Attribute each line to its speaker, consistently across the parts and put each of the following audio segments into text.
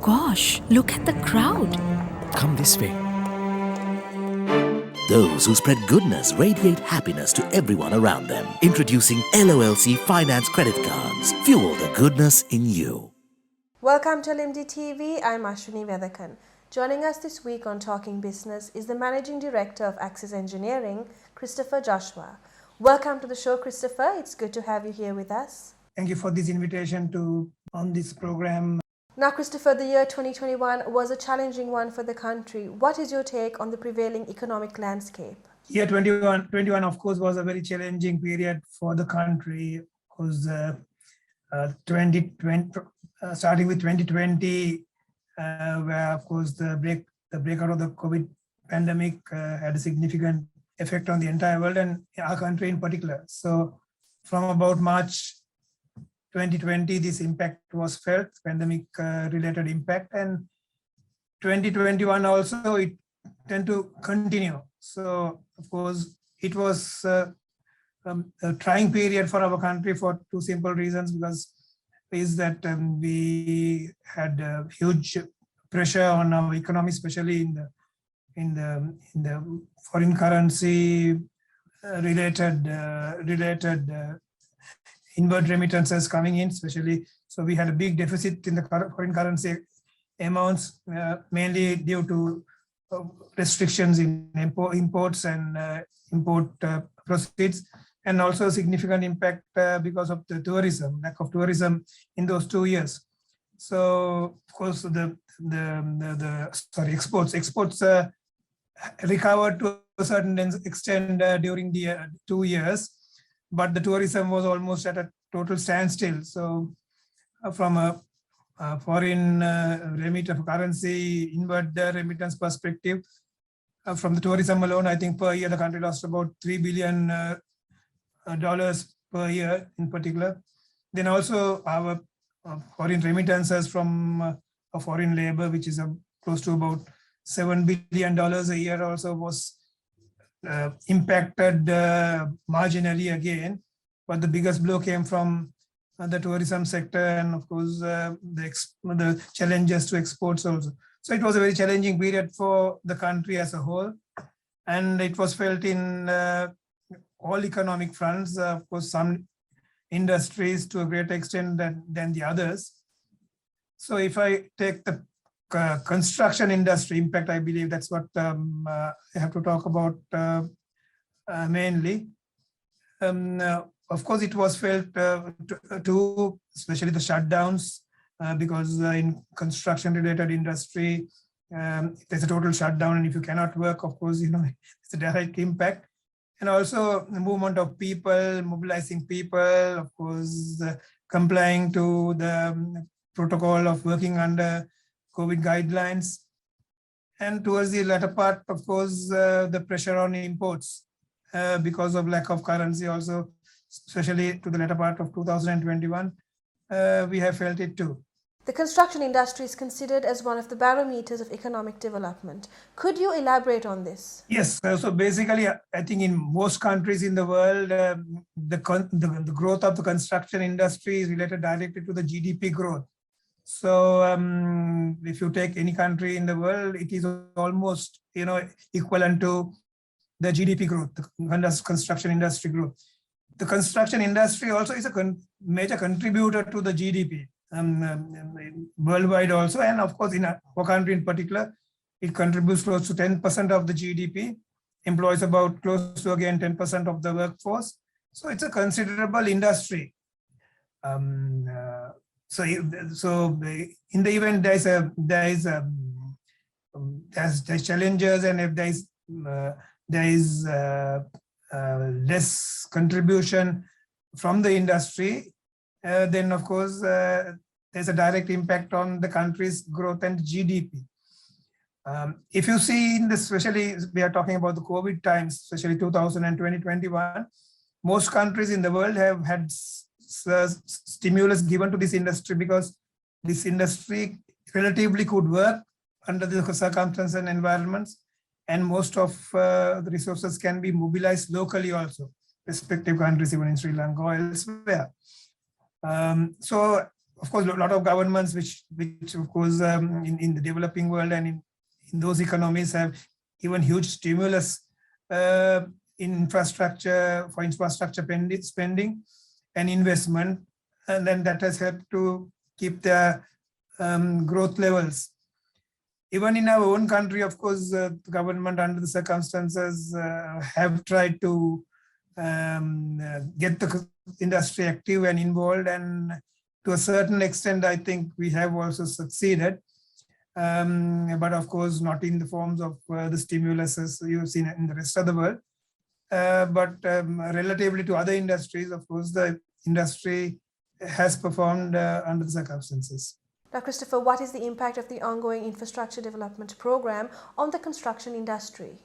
Speaker 1: gosh, look at the crowd.
Speaker 2: Come this way.
Speaker 3: Those who spread goodness radiate happiness to everyone around them. Introducing LOLC Finance Credit Cards. Fuel the goodness in you.
Speaker 4: Welcome to LMDtv. I'm Ashwini Vethakan. Joining us this week on Talking Business is the Managing Director of Axis Engineering, Christopher Joshua. Welcome to the show, Christopher. It's good to have you here with us.
Speaker 5: Thank you for this invitation on this program.
Speaker 4: Now, Christopher, the year 2021 was a challenging one for the country. What is your take on the prevailing economic landscape?
Speaker 5: Year 2021, of course, was a very challenging period for the country because 2020, starting with 2020, where, of course, the breakout of the COVID pandemic had a significant effect on the entire world and our country in particular. So from about March 2020, this impact was felt, pandemic-related impact, and 2021 also it tend to continue. So, of course, it was a trying period for our country for two simple reasons, because is that we had a huge pressure on our economy, especially in the foreign currency related inward remittances coming in, especially. So we had a big deficit in the foreign currency amounts, mainly due to restrictions in imports and import proceeds, and also significant impact because of the lack of tourism in those 2 years. So of course the exports recovered to a certain extent during the 2 years, but the tourism was almost at a total standstill. So from a foreign currency inward remittance perspective, from the tourism alone, I think per year the country lost about $3 billion per year in particular. Then also our foreign remittances from foreign labor, which is close to about $7 billion a year, also was impacted marginally again. But the biggest blow came from the tourism sector, and of course the challenges to exports also. So it was a very challenging period for the country as a whole, and it was felt in all economic fronts. Of course, some industries to a greater extent than the others. So if I take the construction industry impact, I believe that's what I have to talk about mainly. Of course, it was felt too, especially the shutdowns, because in construction-related industry, there's a total shutdown, and if you cannot work, of course, it's a direct impact. And also the movement of people, mobilizing people, of course, complying to the protocol of working under COVID guidelines. And towards the latter part, of course, the pressure on imports because of lack of currency also, especially to the latter part of 2021, we have felt it too.
Speaker 4: The construction industry is considered as one of the barometers of economic development. Could you elaborate on this?
Speaker 5: Yes. So basically, I think in most countries in the world, the growth of the construction industry is related directly to the GDP growth. So if you take any country in the world, it is almost equivalent to the GDP growth, the construction industry growth. The construction industry also is a major contributor to the GDP worldwide also, and of course in our country in particular, it contributes close to 10% of the GDP, employs about close to again 10% of the workforce. So it's a considerable industry. So in the event there's challenges, and if there is less contribution from the industry, then of course there's a direct impact on the country's growth and GDP. If you see especially we are talking about the COVID times, especially 2020 and 2021, most countries in the world have had stimulus given to this industry, because this industry relatively could work under the circumstances and environments, and most of the resources can be mobilized locally also, respective countries, even in Sri Lanka or elsewhere. So of course, a lot of governments, which of course, in the developing world and in those economies have given huge stimulus in infrastructure, for infrastructure spending and investment. And then that has helped to keep the growth levels. Even in our own country, of course, the government under the circumstances have tried to get the industry active and involved, and to a certain extent, I think we have also succeeded. But of course, not in the forms of the stimuluses you've seen in the rest of the world. But relatively to other industries, of course, the industry has performed under the circumstances.
Speaker 4: Now, Christopher, what is the impact of the ongoing infrastructure development program on the construction industry?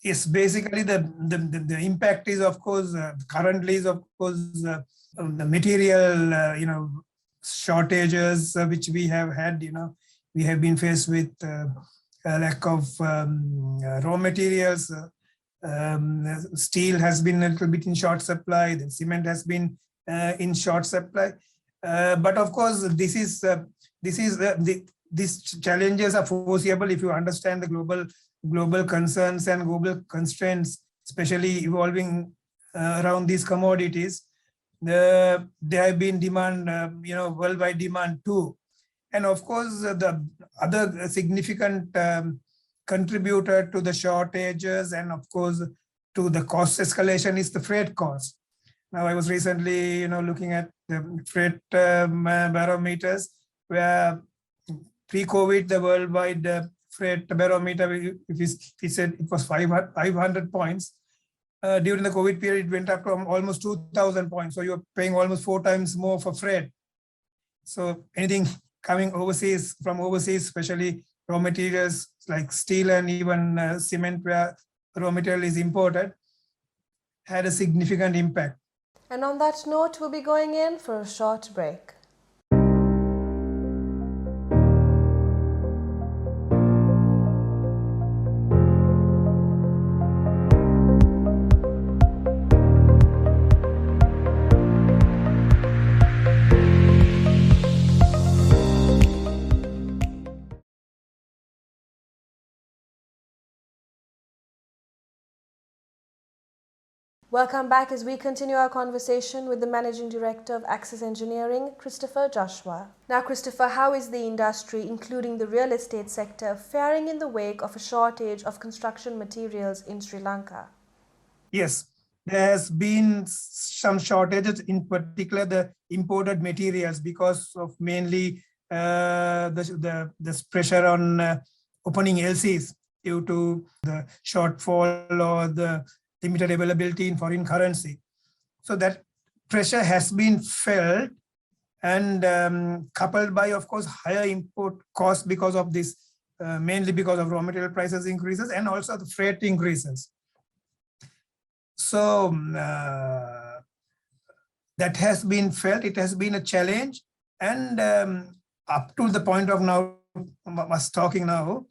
Speaker 5: Yes, basically the impact is, of course, currently is, of course, the material, shortages which we have had. We have been faced with a lack of raw materials. Steel has been a little bit in short supply. The cement has been in short supply. But of course, these challenges are foreseeable if you understand the global concerns and global constraints, especially evolving around these commodities. There have been demand, worldwide demand too. And of course, the other significant contributor to the shortages and of course to the cost escalation is the freight cost. Now, I was recently, looking at the freight barometers, where pre-COVID, the worldwide freight barometer, if we said it was 500 points, during the COVID period, it went up to almost 2,000 points. So you're paying almost 4 times more for freight. So anything coming overseas, from overseas, especially raw materials like steel and even cement, where raw material is imported, had a significant impact.
Speaker 4: And on that note, we'll be going in for a short break. Welcome back as we continue our conversation with the Managing Director of Axis Engineering, Christopher Joshua. Now, Christopher, how is the industry, including the real estate sector, faring in the wake of a shortage of construction materials in Sri Lanka? Yes,
Speaker 5: there has been some shortages, in particular the imported materials, because of mainly the pressure on opening LCs due to the shortfall or the limited availability in foreign currency. So that pressure has been felt, and coupled by, of course, higher import costs because of this, mainly because of raw material prices increases and also the freight increases. So that has been felt. It has been a challenge, and up to the point of now, us talking now,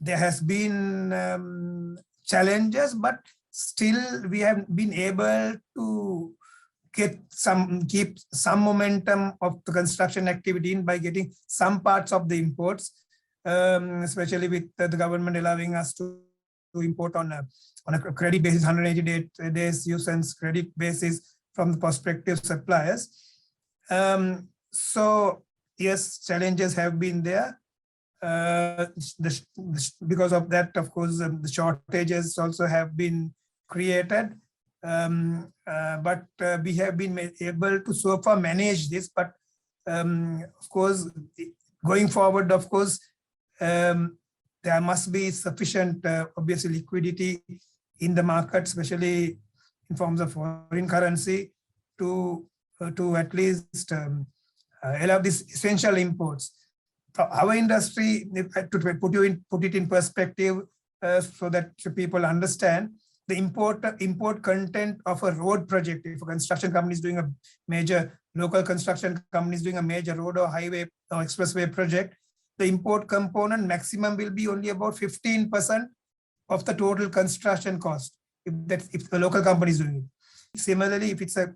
Speaker 5: there has been challenges, but still we have been able to keep some momentum of the construction activity in by getting some parts of the imports, especially with the government allowing us to import on a credit basis, 180 days use and credit basis from the prospective suppliers. So yes, challenges have been there. Because of that, of course, the shortages also have been created, but we have been able to so far manage this. But of course, going forward, of course, there must be sufficient, obviously, liquidity in the market, especially in forms of foreign currency, to at least allow these essential imports. For our industry, to put it in perspective, so that people understand, the import content of a road project, if a construction company is doing a major, local construction company is doing a major road or highway or expressway project, the import component maximum will be only about 15% of the total construction cost, if the local company is doing it. Similarly, if it's a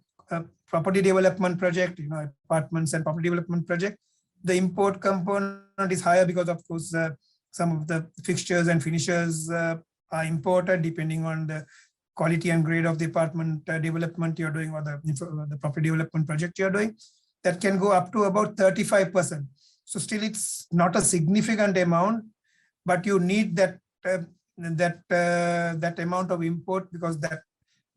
Speaker 5: property development project, apartments and property development project, the import component is higher because, of course, some of the fixtures and finishers are imported depending on the quality and grade of the apartment development you're doing, or the property development project you're doing. That can go up to about 35%. So still, it's not a significant amount, but you need that amount of import because that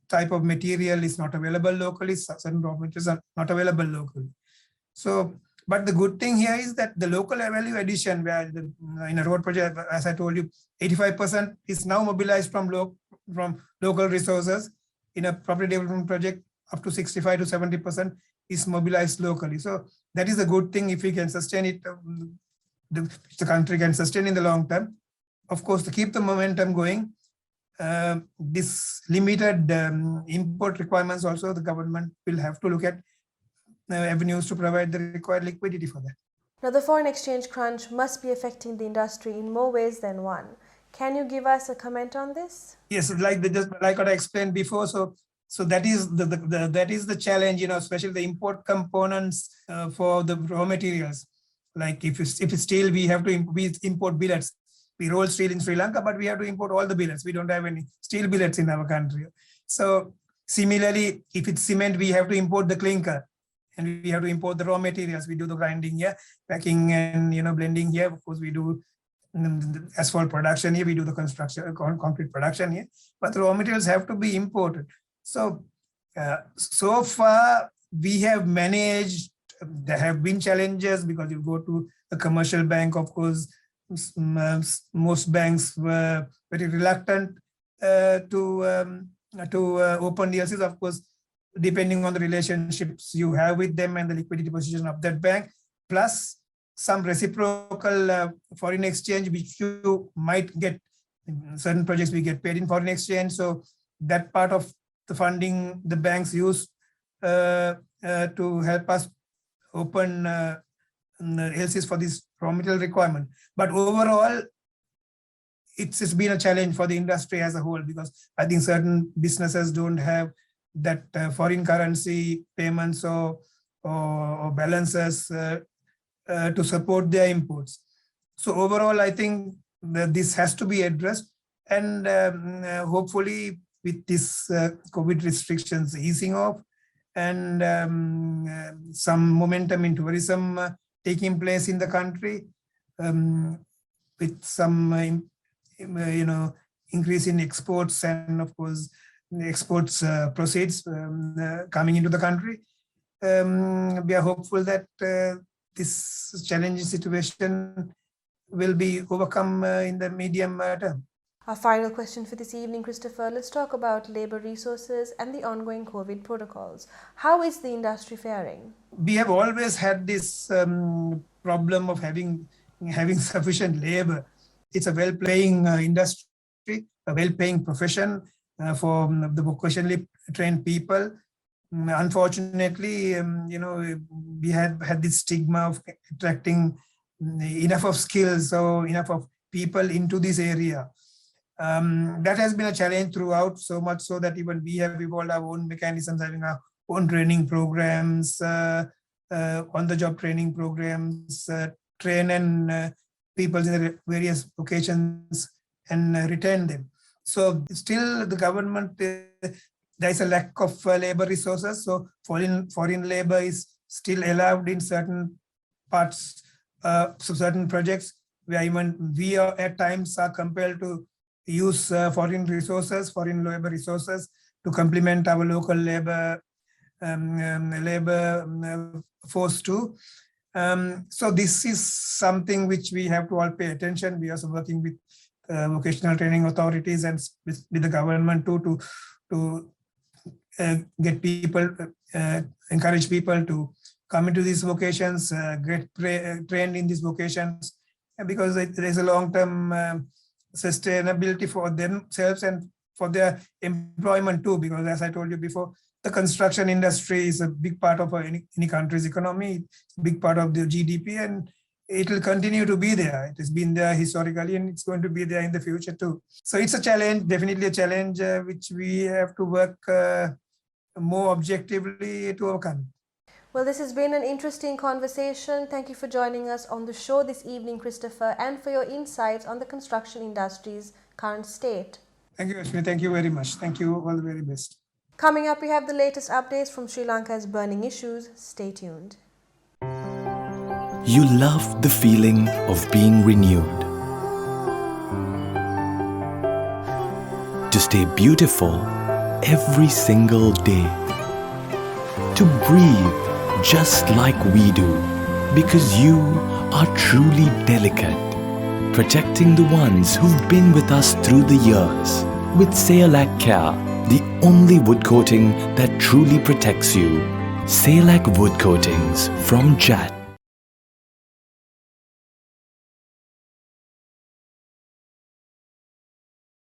Speaker 5: type of material is not available locally. Certain raw materials are not available locally. So, but the good thing here is that the local value addition, where in a road project, as I told you, 85% is now mobilized from local resources. In a property development project, up to 65 to 70% is mobilized locally. So that is a good thing if we can sustain it. The country can sustain in the long term. Of course, to keep the momentum going, this limited import requirements also, the government will have to look at avenues to provide the required liquidity for that.
Speaker 4: Now, the foreign exchange crunch must be affecting the industry in more ways than one. Can you give us a comment on this?
Speaker 5: Yes, like what I explained before. So that is the challenge, especially the import components for the raw materials. Like if it's steel, we have to import billets. We roll steel in Sri Lanka, but we have to import all the billets. We don't have any steel billets in our country. So similarly, if it's cement, we have to import the clinker, and we have to import the raw materials. We do the grinding here, packing and blending here. Of course, we do the asphalt production here. We do the construction, concrete production here. But the raw materials have to be imported. So so far we have managed. There have been challenges because you go to a commercial bank, of course. Most banks were very reluctant to open LCs, of course, depending on the relationships you have with them and the liquidity position of that bank, plus some reciprocal foreign exchange, which you might get. In certain projects we get paid in foreign exchange, so that part of the funding the banks use to help us open LCs for this raw material requirement. But overall, it's been a challenge for the industry as a whole, because I think certain businesses don't have that foreign currency payments or balances to support their imports. So overall, I think that this has to be addressed, and hopefully with this COVID restrictions easing off and some momentum in tourism taking place in the country, with some increase in exports and of course exports proceeds coming into the country, we are hopeful that this challenging situation will be overcome in the medium term.
Speaker 4: Our final question for this evening, Christopher. Let's talk about labour resources and the ongoing COVID protocols. How is the industry faring?
Speaker 5: We have always had this problem of having sufficient labour. It's a well-paying industry, a well-paying profession for the vocationally trained people. Unfortunately, we had this stigma of attracting enough of skills or enough of people into this area. That has been a challenge throughout, so much so that even we have evolved our own mechanisms, having our own training programs, on-the-job training programs, train and people in the various locations and retain them. So still the government, there is a lack of labor resources. So foreign labor is still allowed in certain parts, so certain projects where even we are at times are compelled to use foreign labor resources to complement our local labor force too. So this is something which we have to all pay attention. We are also working with vocational training authorities and with the government too to get people, encourage people to come into these vocations, get trained in these vocations, because there is a long-term sustainability for themselves and for their employment too. Because as I told you before, the construction industry is a big part of any country's economy, it's a big part of the GDP, and it will continue to be there. It has been there historically, and it's going to be there in the future too. So it's a challenge, definitely a challenge, which we have to work more objectively to overcome.
Speaker 4: Well, this has been an interesting conversation. Thank you for joining us on the show this evening, Christopher, and for your insights on the construction industry's current state.
Speaker 5: Thank you, Ashwini. Thank you very much. Thank you. All the very best.
Speaker 4: Coming up, we have the latest updates from Sri Lanka's burning issues. Stay tuned.
Speaker 2: You love the feeling of being renewed. To stay beautiful every single day. To breathe just like we do. Because you are truly delicate. Protecting the ones who've been with us through the years. With Sayalac Care, the only wood coating that truly protects you. Sayalac Wood Coatings from JAT.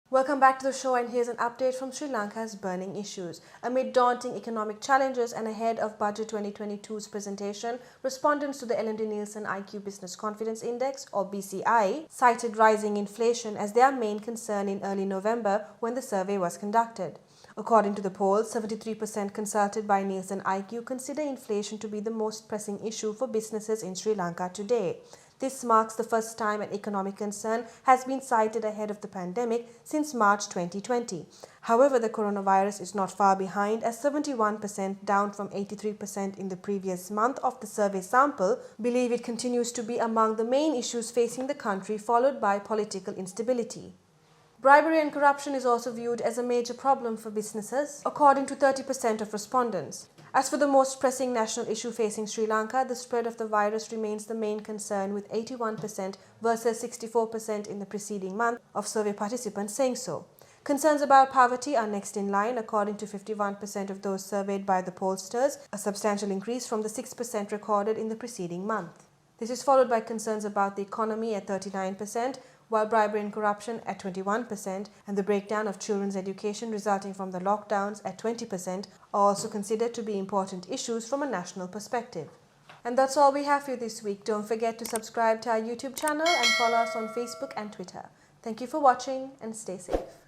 Speaker 4: Welcome back to the show, and here's an update from Sri Lanka's burning issues. Amid daunting economic challenges and ahead of Budget 2022's presentation, respondents to the LMD IQ Business Confidence Index, or BCI, cited rising inflation as their main concern in early November when the survey was conducted. According to the poll, 73% consulted by Nielsen IQ consider inflation to be the most pressing issue for businesses in Sri Lanka today. This marks the first time an economic concern has been cited ahead of the pandemic since March 2020. However, the coronavirus is not far behind, as 71%, down from 83% in the previous month of the survey sample, believe it continues to be among the main issues facing the country, followed by political instability. Bribery and corruption is also viewed as a major problem for businesses, according to 30% of respondents. As for the most pressing national issue facing Sri Lanka, the spread of the virus remains the main concern, with 81% versus 64% in the preceding month of survey participants saying so. Concerns about poverty are next in line, according to 51% of those surveyed by the pollsters, a substantial increase from the 6% recorded in the preceding month. This is followed by concerns about the economy at 39%, while bribery and corruption at 21% and the breakdown of children's education resulting from the lockdowns at 20% are also considered to be important issues from a national perspective. And that's all we have for you this week. Don't forget to subscribe to our YouTube channel and follow us on Facebook and Twitter. Thank you for watching, and stay safe.